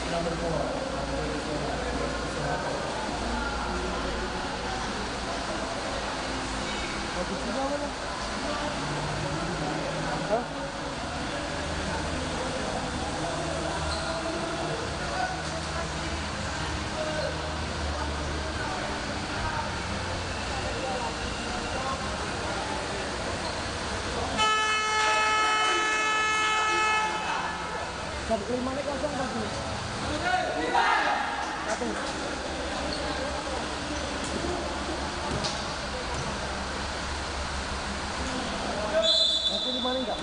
Satu kelima ini kosong pasti. Satu. Satu lima ini enggak?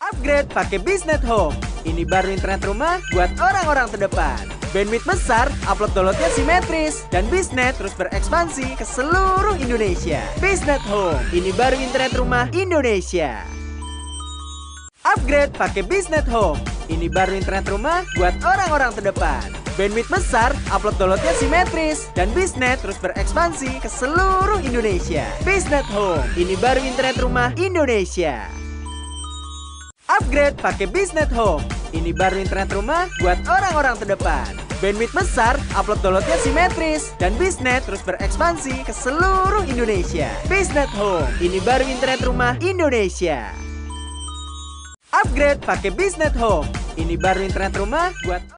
Upgrade pakai Biznet Home. Ini baru internet rumah buat orang-orang terdepan. Bandwidth besar, upload downloadnya simetris, dan Biznet terus berekspansi ke seluruh Indonesia. Biznet Home, ini baru internet rumah Indonesia. Upgrade pakai Biznet Home. Ini baru internet rumah buat orang-orang terdepan. Bandwidth besar, upload downloadnya simetris, dan Biznet terus berekspansi ke seluruh Indonesia. Biznet Home, ini baru internet rumah Indonesia. Upgrade pakai Biznet Home. Ini baru internet rumah buat orang-orang terdepan. Bandwidth besar, upload downloadnya simetris, dan Biznet terus berekspansi ke seluruh Indonesia. Biznet Home, ini baru internet rumah Indonesia. Upgrade pakai Biznet Home. Ini baru internet rumah buat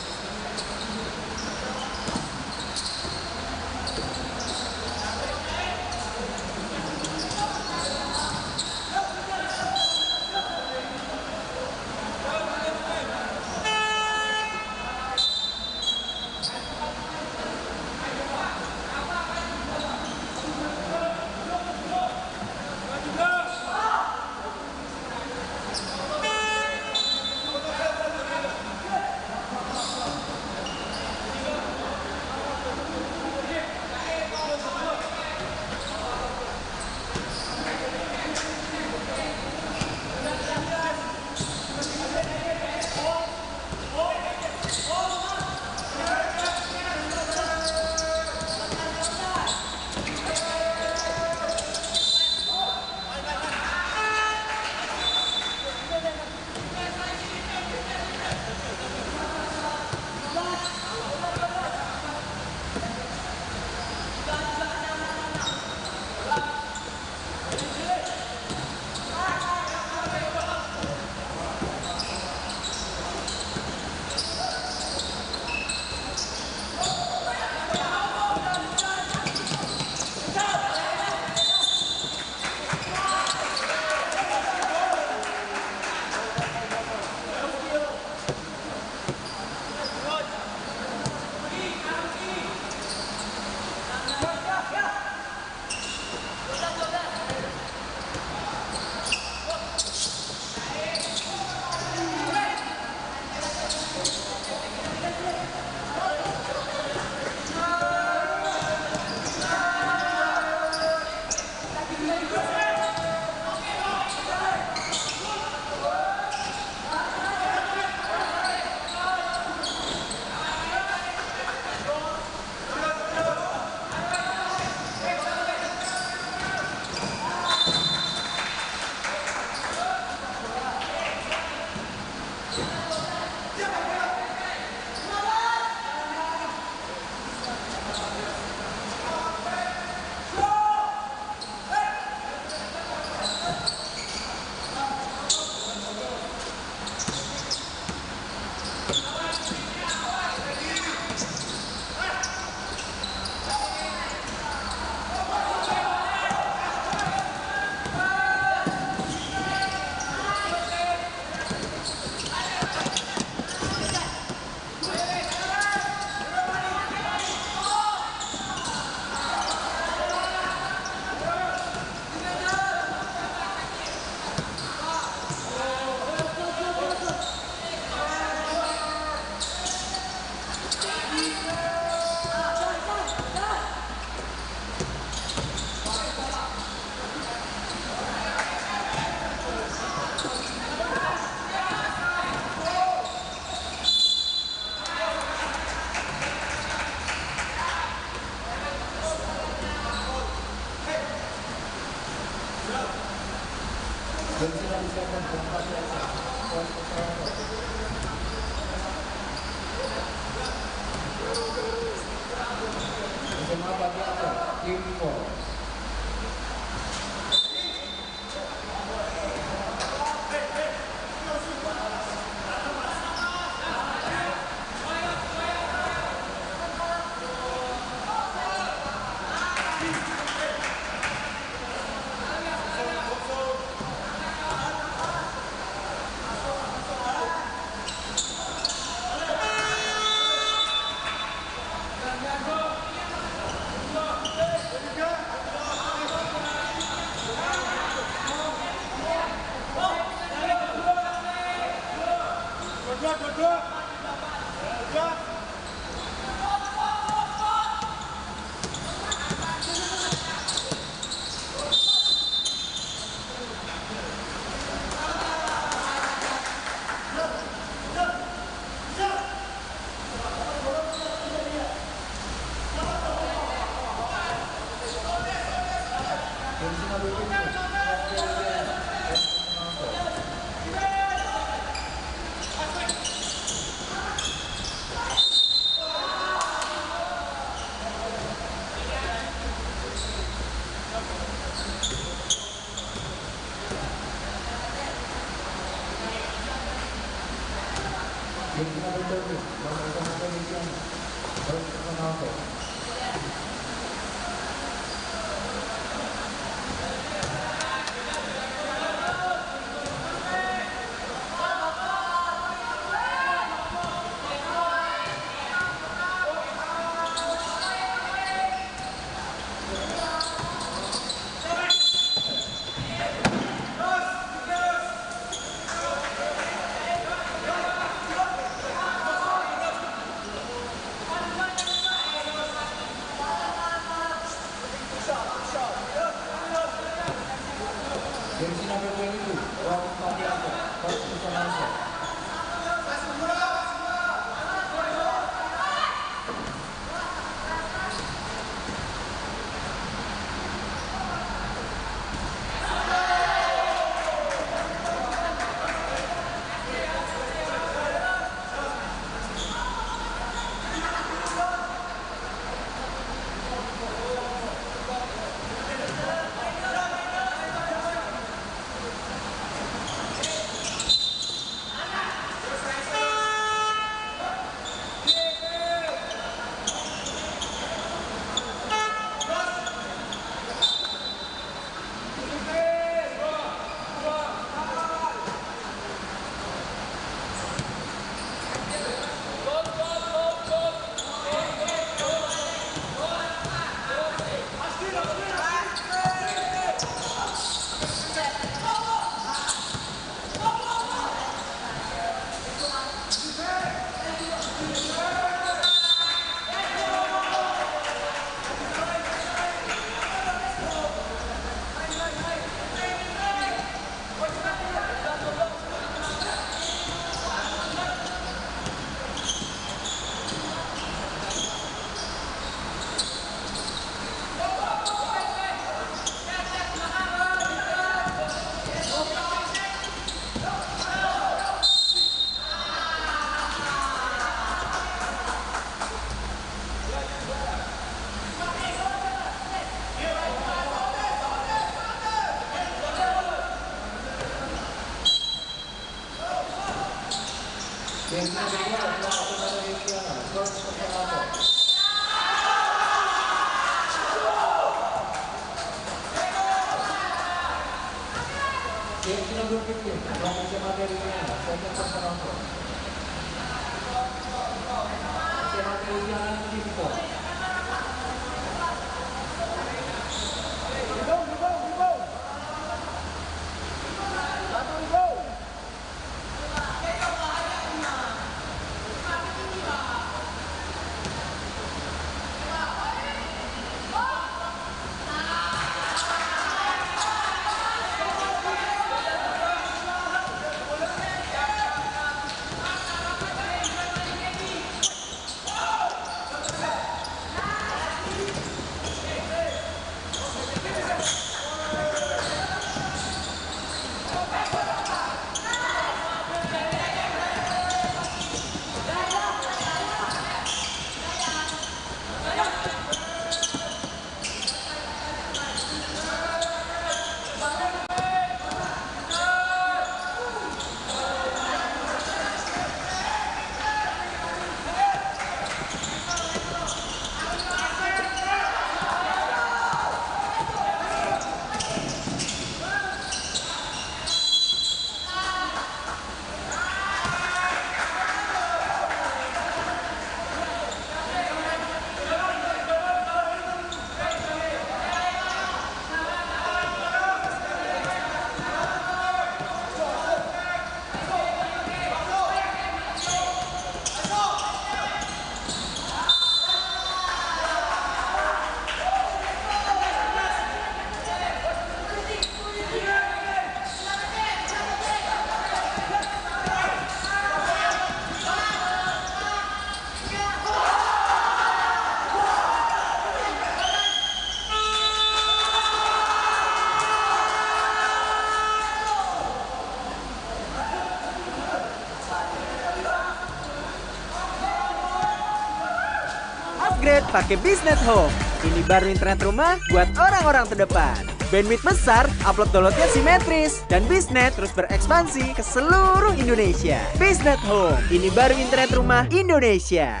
Upgrade pakai Bisnet Home. Ini baru internet rumah buat orang-orang terdepan. Bandwidth besar, upload downloadnya simetris, dan Bisnet terus berekspansi ke seluruh Indonesia. Bisnet Home, ini baru internet rumah Indonesia.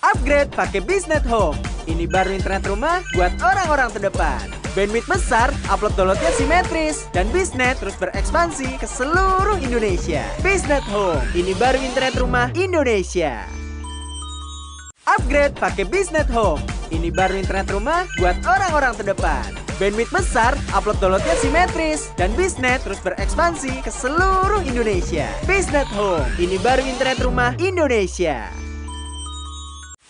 Upgrade pakai Bisnet Home. Ini baru internet rumah buat orang-orang terdepan. Bandwidth besar, upload downloadnya simetris, dan Bisnet terus berekspansi ke seluruh Indonesia. Bisnet Home, ini baru internet rumah Indonesia. Upgrade pakai Bisnet Home. Ini baru internet rumah buat orang-orang terdepan. Bandwidth besar, upload downloadnya simetris, dan Bisnet terus berekspansi ke seluruh Indonesia. Bisnet Home, ini baru internet rumah Indonesia.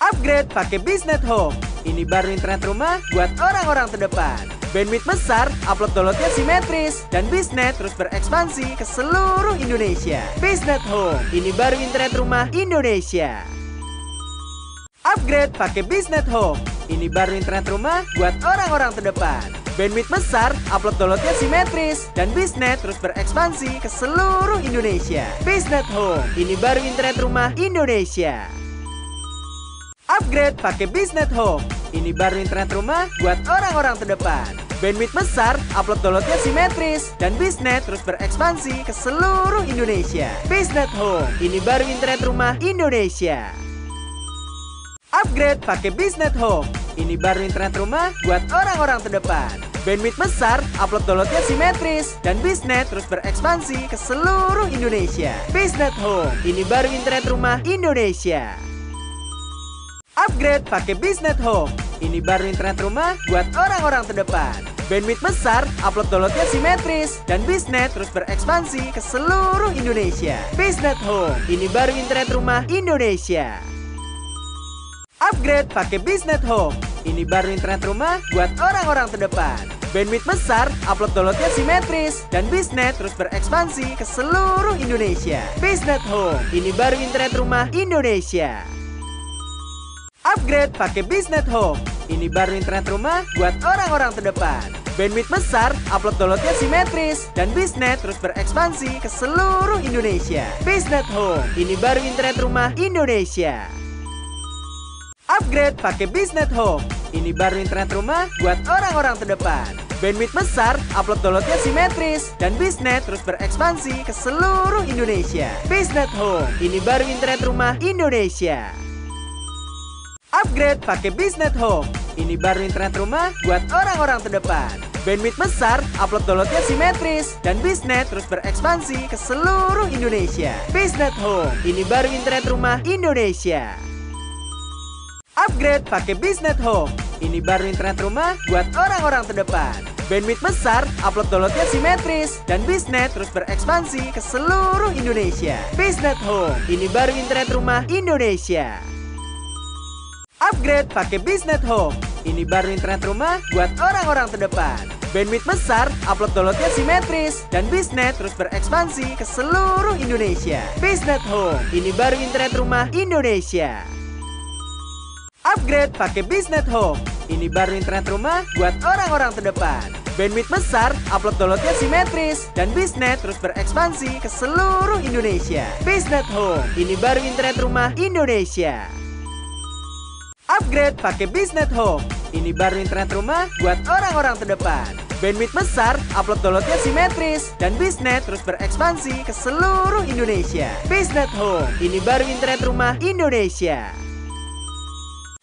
Upgrade pakai Bisnet Home. Ini baru internet rumah buat orang-orang terdepan. Bandwidth besar, upload downloadnya simetris, dan Bisnet terus berekspansi ke seluruh Indonesia. Bisnet Home, ini baru internet rumah Indonesia. Upgrade pakai Bisnet Home. Ini baru internet rumah buat orang-orang terdepan. Bandwidth besar, upload downloadnya simetris, dan Bisnet terus berekspansi ke seluruh Indonesia. Bisnet Home, ini baru internet rumah Indonesia. Upgrade pakai Bisnet Home. Ini baru internet rumah buat orang-orang terdepan. Bandwidth besar, upload downloadnya simetris, dan Bisnet terus berekspansi ke seluruh Indonesia. Bisnet Home, ini baru internet rumah Indonesia. Upgrade pakai Bisnet Home. Ini baru internet rumah buat orang-orang terdepan. Bandwidth besar, upload downloadnya simetris, dan Bisnet terus berekspansi ke seluruh Indonesia. Bisnet Home, ini baru internet rumah Indonesia. Upgrade pakai Bisnet Home. Ini baru internet rumah buat orang-orang terdepan. Bandwidth besar, upload downloadnya simetris, dan Bisnet terus berekspansi ke seluruh Indonesia. Bisnet Home, ini baru internet rumah Indonesia. Upgrade pakai Bisnet Home. Ini baru internet rumah buat orang-orang terdepan. Bandwidth besar, upload downloadnya simetris, dan Bisnet terus berekspansi ke seluruh Indonesia. Bisnet Home, ini baru internet rumah Indonesia. Upgrade pakai Bisnet Home. Ini baru internet rumah buat orang-orang terdepan. Bandwidth besar, upload downloadnya simetris, dan Bisnet terus berekspansi ke seluruh Indonesia. Bisnet Home, ini baru internet rumah Indonesia. Upgrade pakai Bisnet Home. Ini baru internet rumah buat orang-orang terdepan. Bandwidth besar, upload downloadnya simetris, dan Bisnet terus berekspansi ke seluruh Indonesia. Bisnet Home, ini baru internet rumah Indonesia. Upgrade pakai Bisnet Home. Ini baru internet rumah buat orang-orang terdepan. Bandwidth besar, upload downloadnya simetris, dan Bisnet terus berekspansi ke seluruh Indonesia. Bisnet Home, ini baru internet rumah Indonesia. Upgrade pakai Bisnet Home. Ini baru internet rumah buat orang-orang terdepan. Bandwidth besar, upload downloadnya simetris, dan Bisnet terus berekspansi ke seluruh Indonesia. Bisnet Home, ini baru internet rumah Indonesia. Upgrade pakai Bisnet Home. Ini baru internet rumah buat orang-orang terdepan. Bandwidth besar, upload downloadnya simetris, dan Bisnet terus berekspansi ke seluruh Indonesia. Bisnet Home, ini baru internet rumah Indonesia. Upgrade pakai Bisnet Home. Ini baru internet rumah buat orang-orang terdepan. Bandwidth besar, upload downloadnya simetris, dan Bisnet terus berekspansi ke seluruh Indonesia. Bisnet Home, ini baru internet rumah Indonesia. Upgrade pakai Bisnet Home. Ini baru internet rumah buat orang-orang terdepan. Bandwidth besar, upload downloadnya simetris, dan Bisnet terus berekspansi ke seluruh Indonesia. Bisnet Home, ini baru internet rumah Indonesia.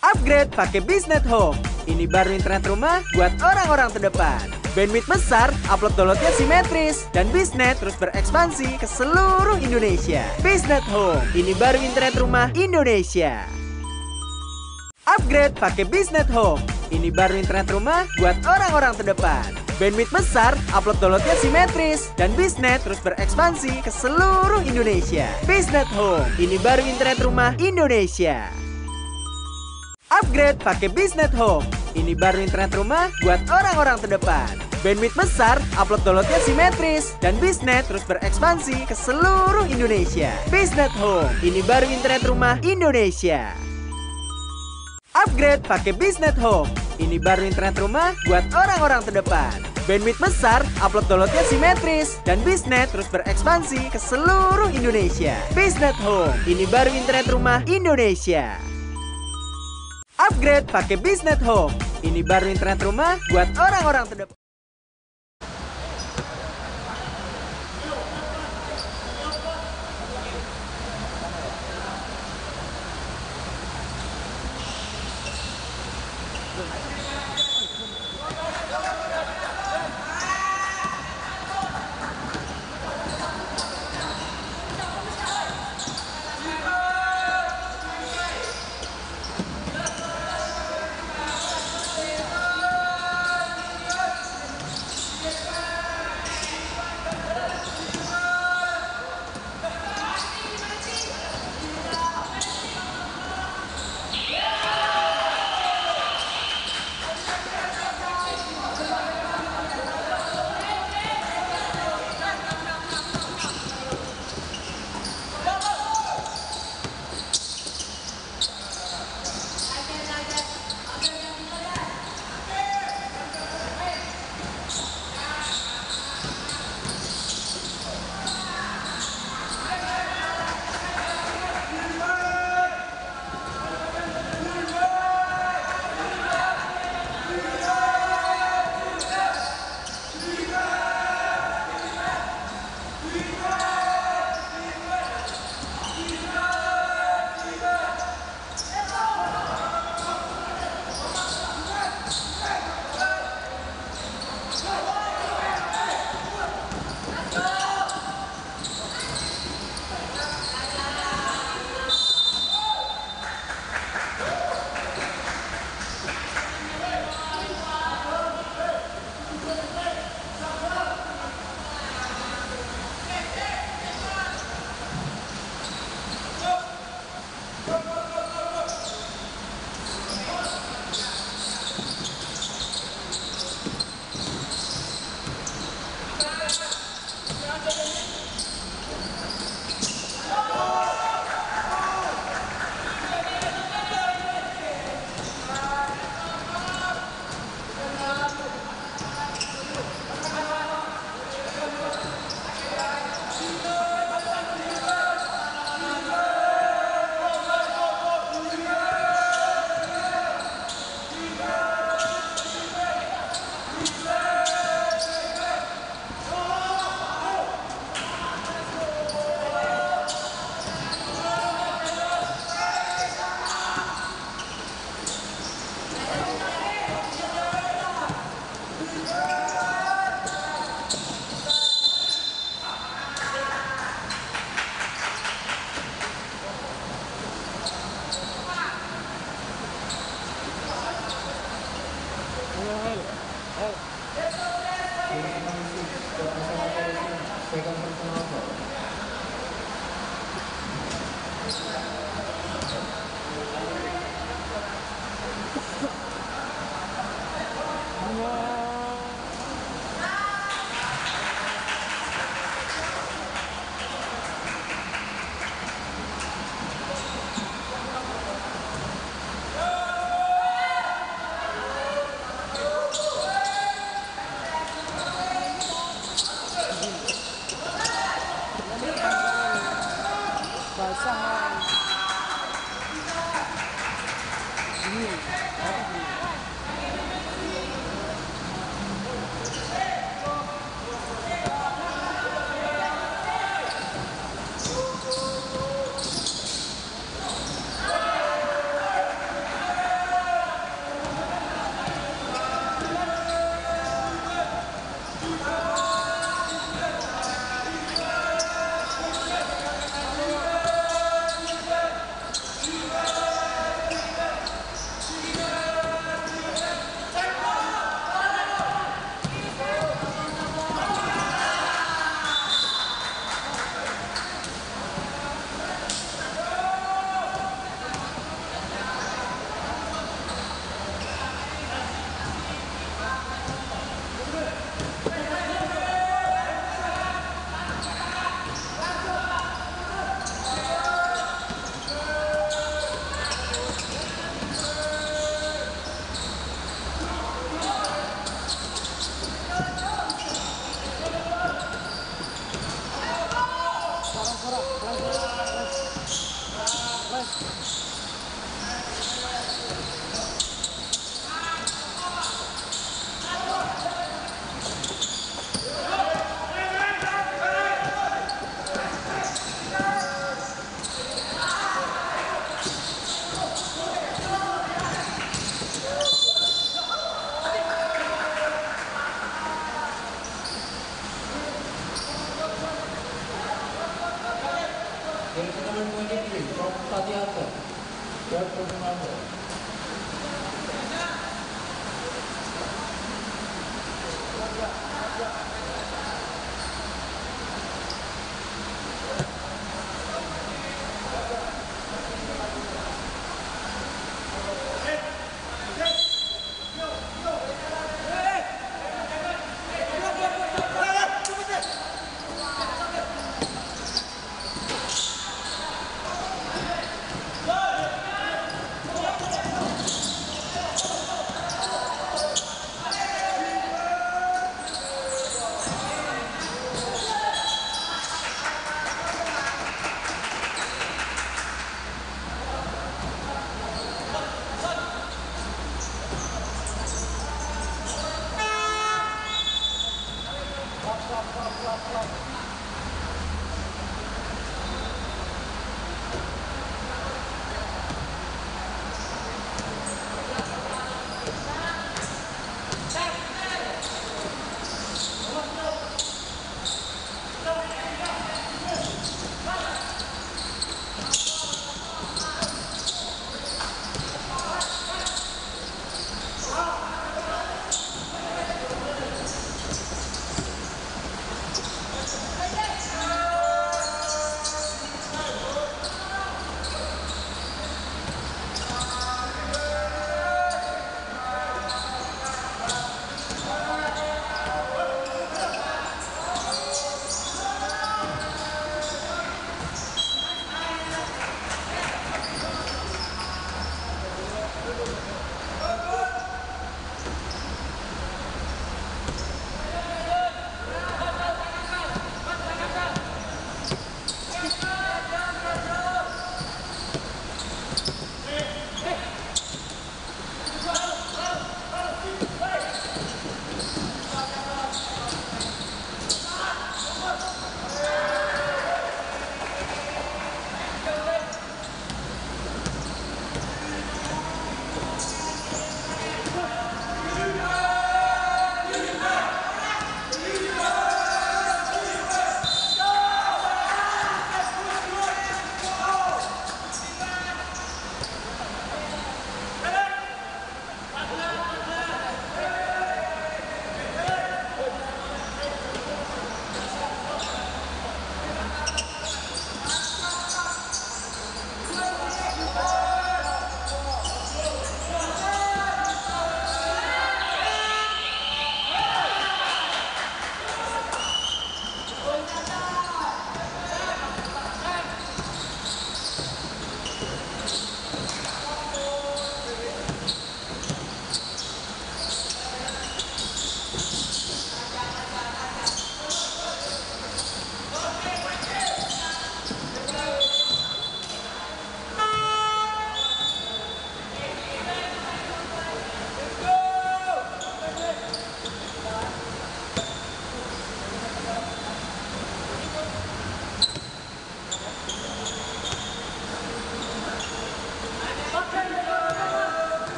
Upgrade pakai Bisnet Home. Ini baru internet rumah buat orang-orang terdepan. Bandwidth besar, upload downloadnya simetris, dan Bisnet terus berekspansi ke seluruh Indonesia. Bisnet Home, ini baru internet rumah Indonesia. Upgrade pakai Bisnet Home. Ini baru internet rumah buat orang-orang terdepan. Bandwidth besar, upload downloadnya simetris, dan Bisnet terus berekspansi ke seluruh Indonesia. Bisnet Home, ini baru internet rumah Indonesia. Upgrade pakai Bisnet Home. Ini baru internet rumah buat orang-orang terdepan. Bandwidth besar, upload downloadnya simetris, dan Bisnet terus berekspansi ke seluruh Indonesia. Bisnet Home, ini baru internet rumah Indonesia. Upgrade pakai Bisnet Home. Ini baru internet rumah buat orang-orang terdepan. Bandwidth besar, upload downloadnya simetris, dan Bisnet terus berekspansi ke seluruh Indonesia. Bisnet Home, ini baru internet rumah Indonesia. Upgrade pakai Biznet Home. Ini baru internet rumah buat orang-orang terdepan.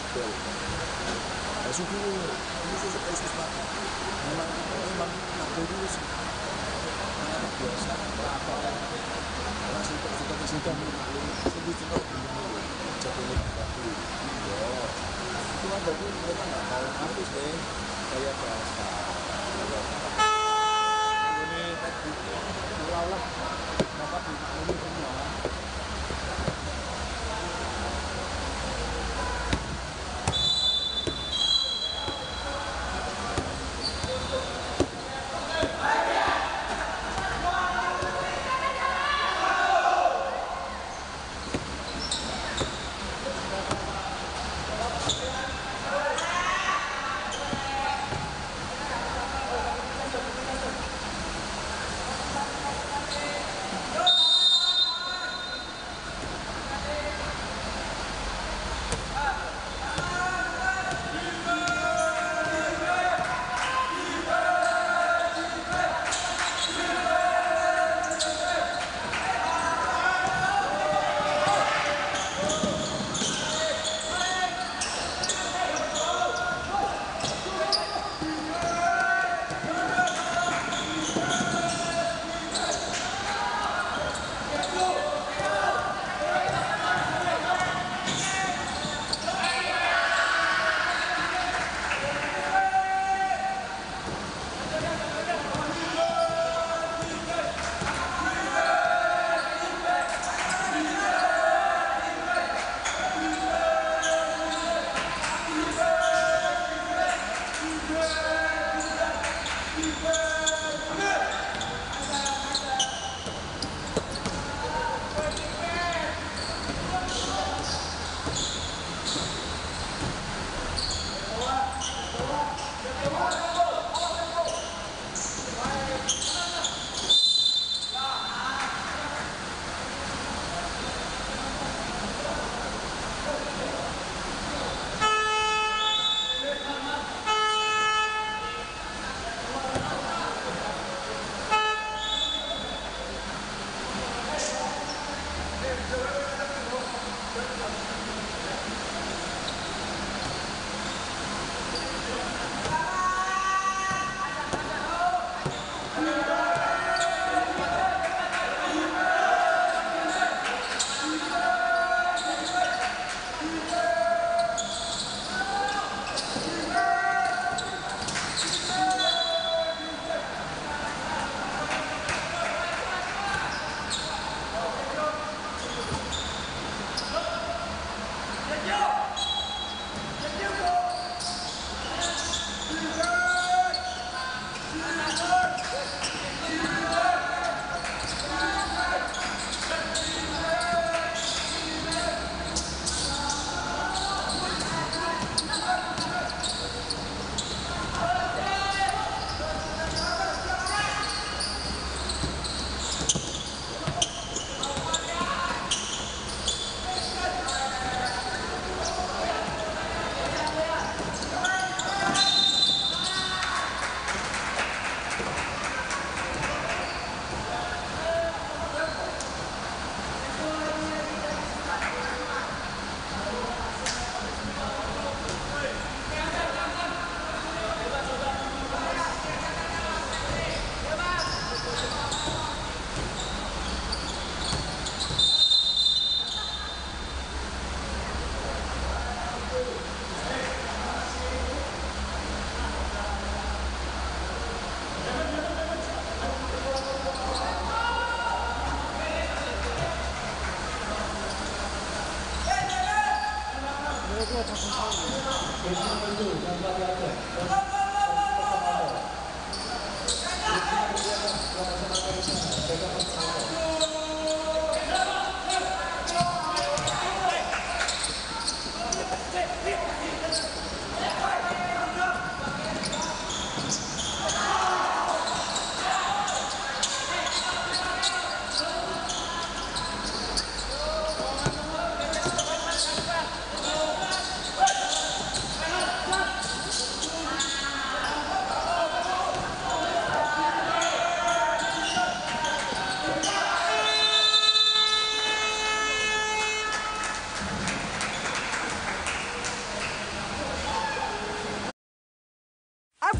betul. Ya sudah, ini susah Yesus Pak. Memang aku itu anak biasa, apa orang suka suka malu, sedih cuma begini, jatuhnya aku. Ya, itu kan berarti mereka nggak mau artis deh, kayak bahasa, ini tadi seolah-olah dapat dimaklumi semua.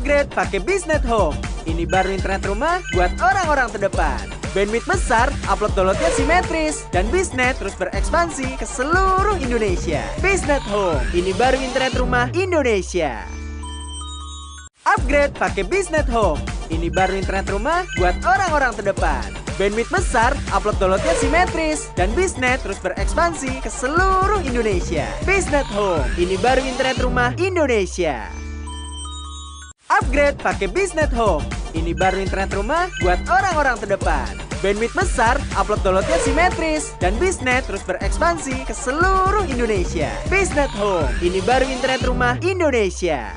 Upgrade pakai Bisnet Home. Ini baru internet rumah buat orang-orang terdepan. Bandwidth besar, upload downloadnya simetris, dan Bisnet terus berekspansi ke seluruh Indonesia. Bisnet Home, ini baru internet rumah Indonesia. Upgrade pakai Bisnet Home. Ini baru internet rumah buat orang-orang terdepan. Bandwidth besar, upload downloadnya simetris, dan Bisnet terus berekspansi ke seluruh Indonesia. Bisnet Home, ini baru internet rumah Indonesia. Upgrade pakai Bisnet Home. Ini baru internet rumah buat orang-orang terdepan. Bandwidth besar, upload downloadnya simetris, dan Bisnet terus berekspansi ke seluruh Indonesia. Bisnet Home, ini baru internet rumah Indonesia.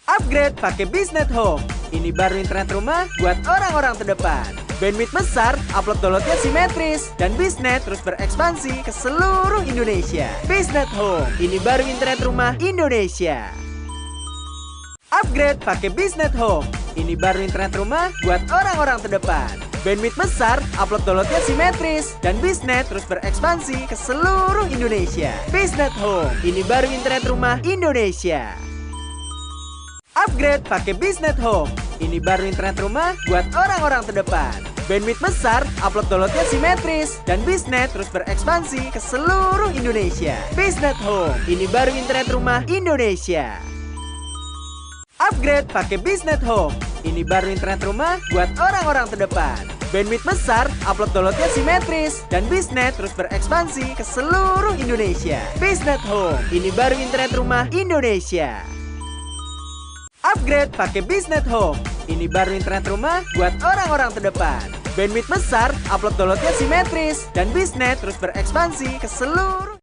Upgrade pakai Bisnet Home. Ini baru internet rumah buat orang-orang terdepan. Bandwidth besar, upload downloadnya simetris, dan Bisnet terus berekspansi ke seluruh Indonesia. Bisnet Home, ini baru internet rumah Indonesia. Upgrade pakai Bisnet Home. Ini baru internet rumah buat orang-orang terdepan. Bandwidth besar, upload downloadnya simetris, dan Bisnet terus berekspansi ke seluruh Indonesia. Bisnet Home, ini baru internet rumah Indonesia. Upgrade pakai Bisnet Home. Ini baru internet rumah buat orang-orang terdepan. Bandwidth besar, upload downloadnya simetris, dan Bisnet terus berekspansi ke seluruh Indonesia. Bisnet Home, ini baru internet rumah Indonesia. Upgrade pakai Bisnet Home. Ini baru internet rumah buat orang-orang terdepan. Bandwidth besar, upload downloadnya simetris, dan Bisnet terus berekspansi ke seluruh Indonesia. Bisnet Home, ini baru internet rumah Indonesia. Upgrade pakai Bisnet Home. Ini baru internet rumah buat orang-orang terdepan. Bandwidth besar, upload downloadnya simetris, dan Bisnet terus berekspansi ke seluruh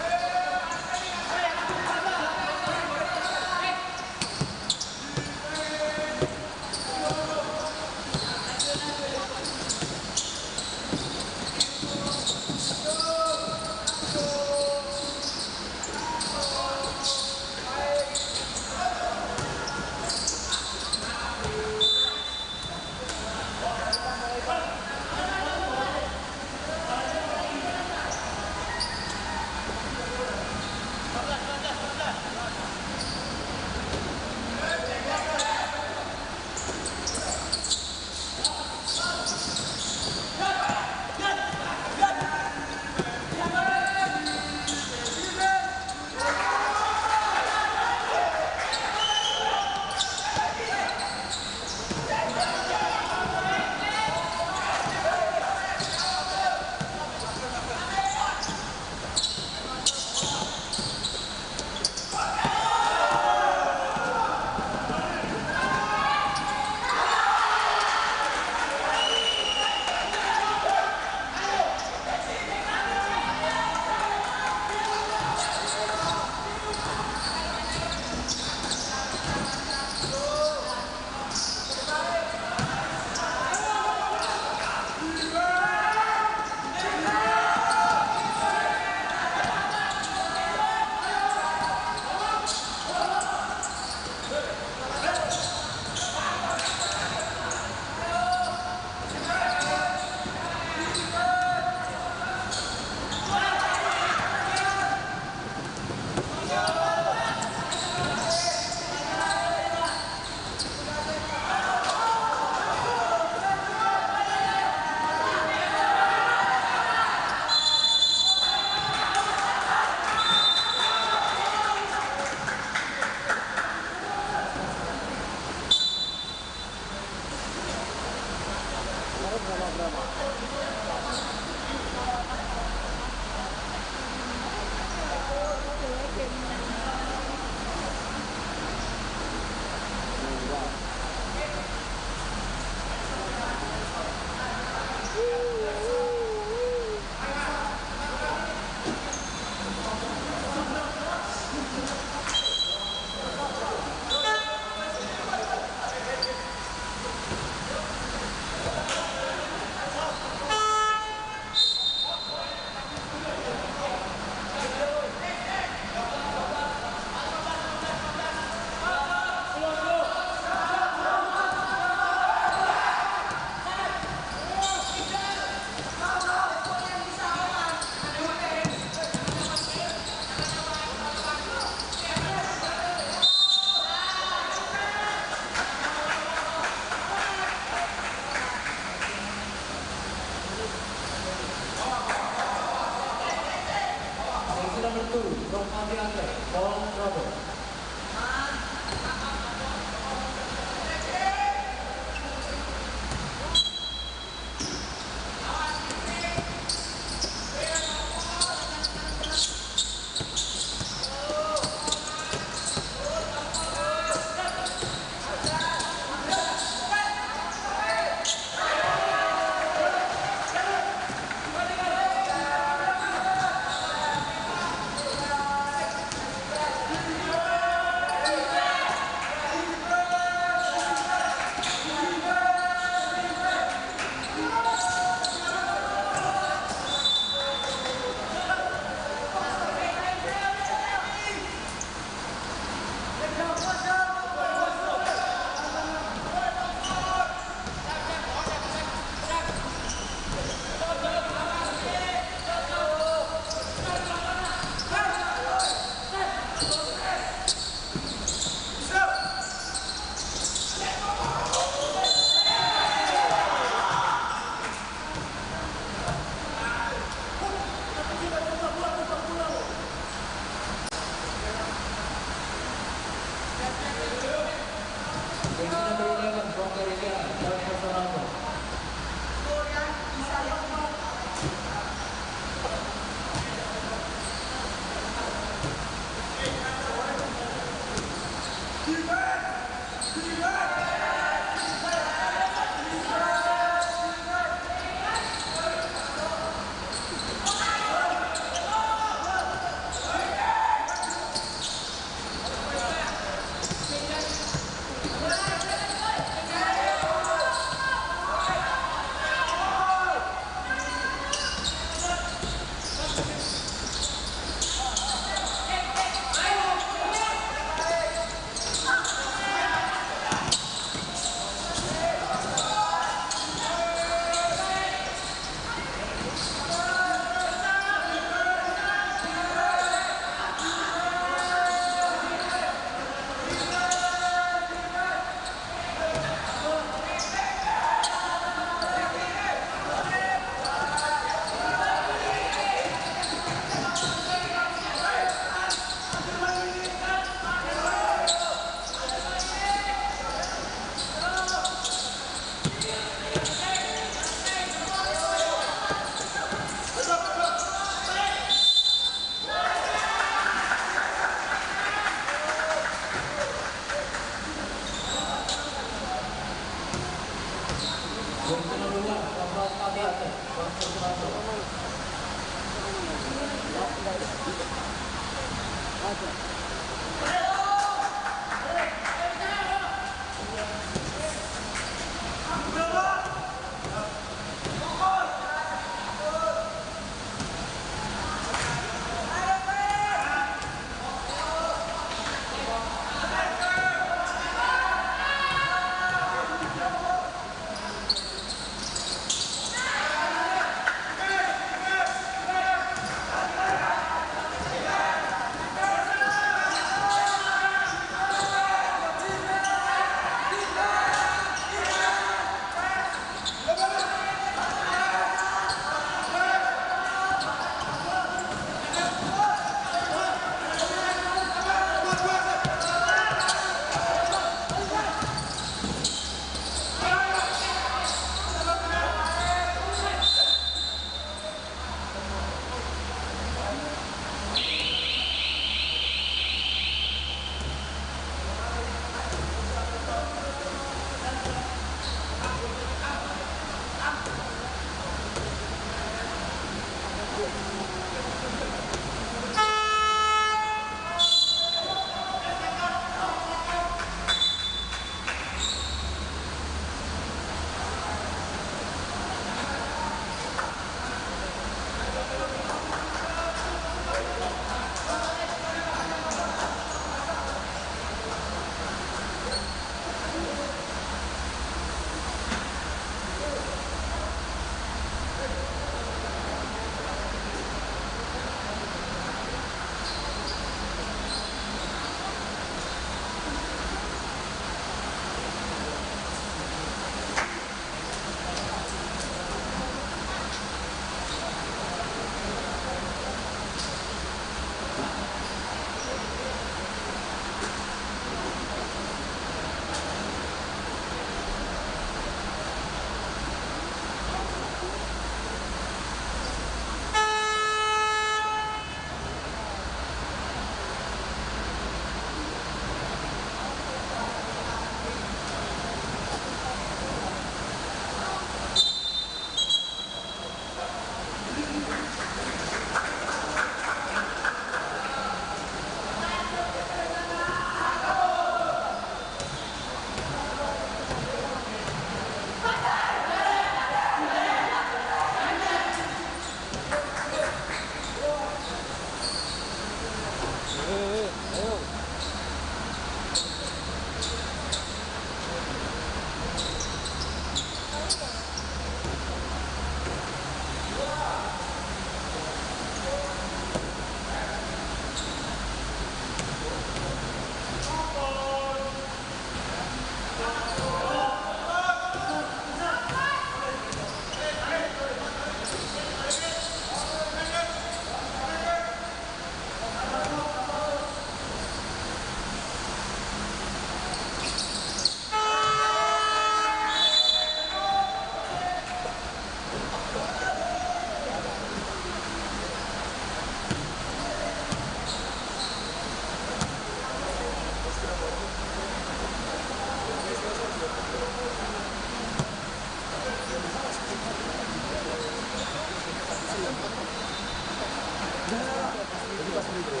pas itu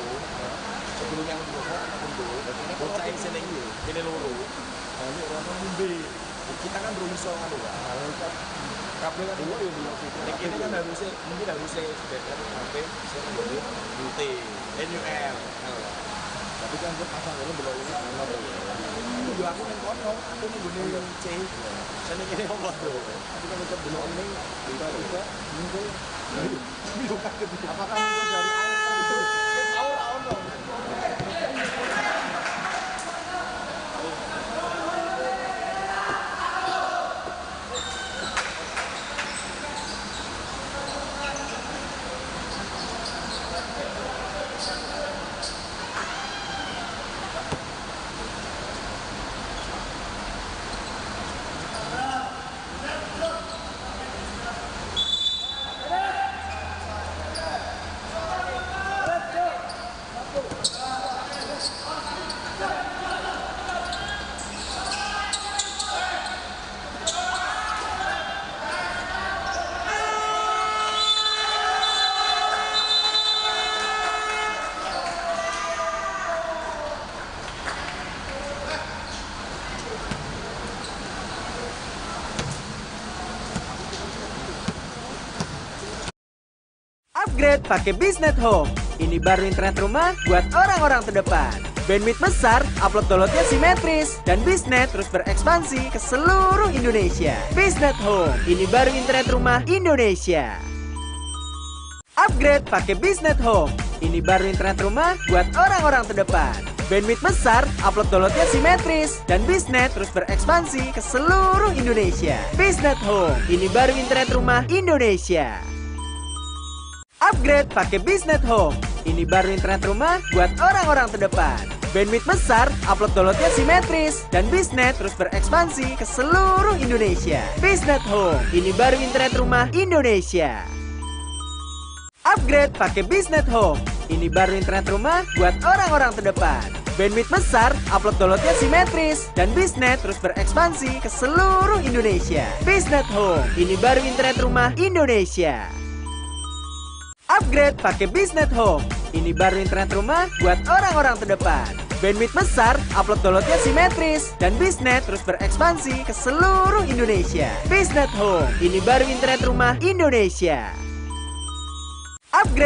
sebelum yang bocah yang seneng ini loro lalu orang mumbi kita kan belum bisa kan kabel kan dua ya ini kan harusnya mungkin harusnya sebenarnya sampai saya menjadi UT NUL tapi kan gue pasang dulu belum ini juga aku main kono aku nih C saya ini ngomong bro tapi kan tetap belum ini tiba-tiba muncul apakah muncul dari air itu tahu tahun dong. Upgrade pakai Biznet Home. Ini baru internet rumah buat orang-orang terdepan. Bandwidth besar, upload downloadnya simetris, dan Biznet terus berekspansi ke seluruh Indonesia. Biznet Home, ini baru internet rumah Indonesia. Upgrade pakai Biznet Home. Ini baru internet rumah buat orang-orang terdepan. Bandwidth besar, upload downloadnya simetris, dan Biznet terus berekspansi ke seluruh Indonesia. Biznet Home, ini baru internet rumah Indonesia. Upgrade pakai Biznet Home. Ini baru internet rumah buat orang-orang terdepan. Bandwidth besar, upload downloadnya simetris, dan Biznet terus berekspansi ke seluruh Indonesia. Biznet Home, ini baru internet rumah Indonesia. Upgrade pakai Biznet Home. Ini baru internet rumah buat orang-orang terdepan. Bandwidth besar, upload downloadnya simetris, dan Biznet terus berekspansi ke seluruh Indonesia. Biznet Home, ini baru internet rumah Indonesia. Upgrade pakai Biznet Home. Ini baru internet rumah buat orang-orang terdepan. Bandwidth besar, upload downloadnya simetris, dan Biznet terus berekspansi ke seluruh Indonesia. Biznet Home, ini baru internet rumah Indonesia. Upgrade